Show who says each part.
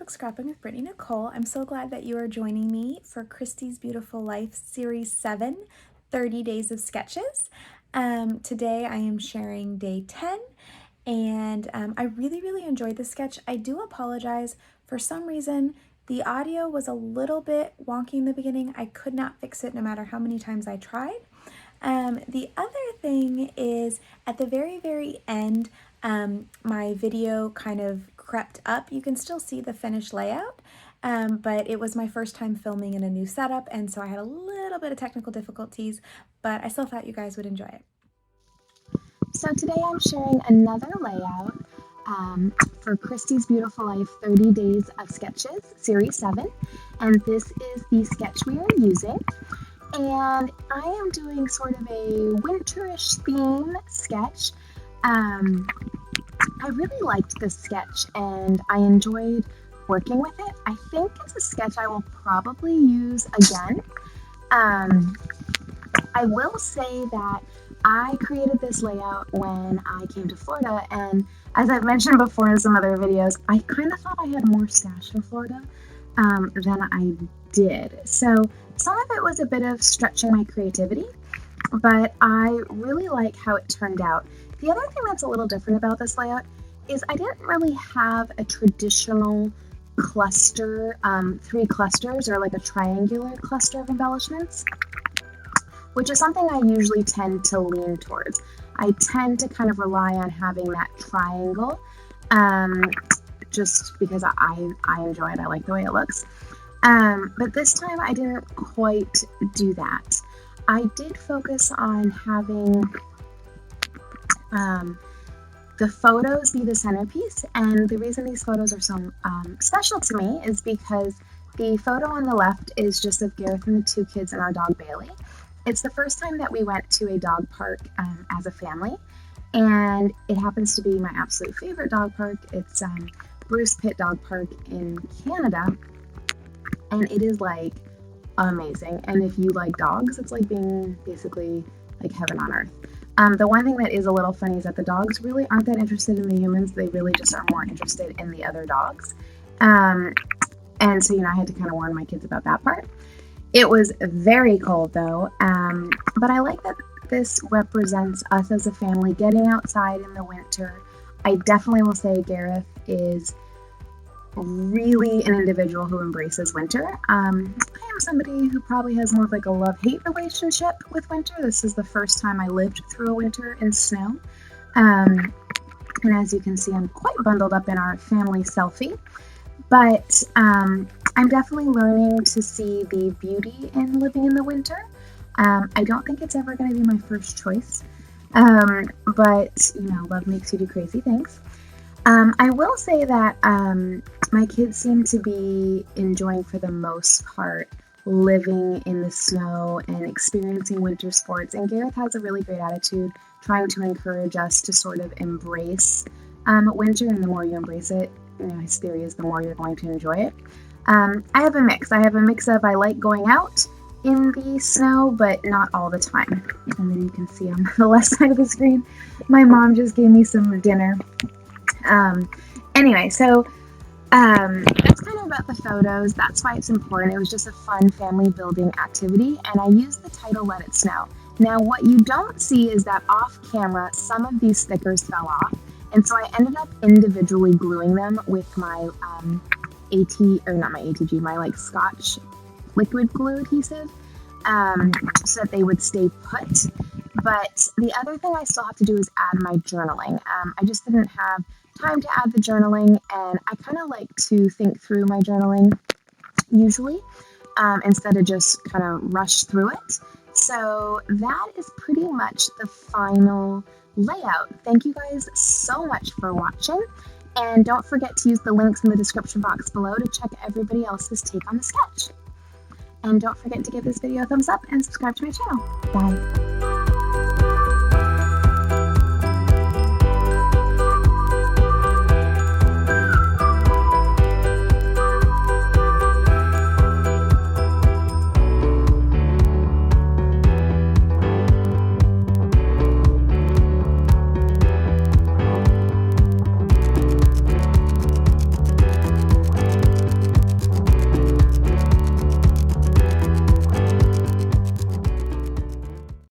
Speaker 1: Storybook Scrapbooking with Brittany Nicole. I'm so glad that you are joining me for Christy's Beautiful Life Series 7, 30 Days of Sketches. Today I am sharing day 10, and I really enjoyed this sketch. I do apologize. For some reason, the audio was a little bit wonky in the beginning. I could not fix it no matter how many times I tried. The other thing is at the very end, my video kind of crept up. You can still see the finished layout, but it was my first time filming in a new setup, and so I had a little bit of technical difficulties, but I still thought you guys would enjoy it.
Speaker 2: So today I'm sharing another layout for Christy's Beautiful Life 30 Days of Sketches, Series 7, and this is the sketch we are using. And I am doing sort of a winterish theme sketch. I really liked this sketch and I enjoyed working with it. I think it's a sketch I will probably use again. I will say that I created this layout when I came to Florida, and as I've mentioned before in some other videos, I kind of thought I had more stash in Florida than I did. So some of it was a bit of stretching my creativity, but I really like how it turned out. The other thing that's a little different about this layout is I didn't really have a traditional cluster, 3 clusters, or like a triangular cluster of embellishments, which is something I usually tend to lean towards. I tend to kind of rely on having that triangle, just because I enjoy it. I like the way it looks. But this time I didn't quite do that. I did focus on having the photos be the centerpiece, and the reason these photos are so special to me is because the photo on the left is just of Gareth and the 2 kids and our dog Bailey. It's the first time that we went to a dog park as a family, and it happens to be my absolute favorite dog park. It's Bruce Pitt Dog Park in Canada, and it is like amazing. And if you like dogs, it's like being basically like heaven on earth. The one thing that is a little funny is that the dogs really aren't that interested in the humans. They really just are more interested in the other dogs. And so, I had to kind of warn my kids about that part. It was very cold though, but I like that this represents us as a family getting outside in the winter. I definitely will say Gareth is really an individual who embraces winter. I am somebody who probably has more of like a love-hate relationship with winter. This is the first time I lived through a winter in snow. And as you can see, I'm quite bundled up in our family selfie. But I'm definitely learning to see the beauty in living in the winter. I don't think it's ever going to be my first choice. But, love makes you do crazy things. I will say that my kids seem to be enjoying, for the most part, living in the snow and experiencing winter sports. And Gareth has a really great attitude, trying to encourage us to sort of embrace winter. And the more you embrace it, his theory is the more you're going to enjoy it. I have a mix. I of I like going out in the snow, but not all the time. And then you can see on the left side of the screen, my mom just gave me some dinner. Anyway, so that's kind of about the photos. That's why it's important. It was just a fun family building activity, and I used the title Let It Snow. Now, what you don't see is that off camera, some of these stickers fell off, and so I ended up individually gluing them with my my Scotch liquid glue adhesive, so that they would stay put. But the other thing I still have to do is add my journaling. I just didn't have time to add the journaling, and I kind of like to think through my journaling usually, instead of just kind of rush through it. So that is pretty much the final layout. Thank you guys so much for watching, and don't forget to use the links in the description box below to check everybody else's take on the sketch. And don't forget to give this video a thumbs up and subscribe to my channel. Bye!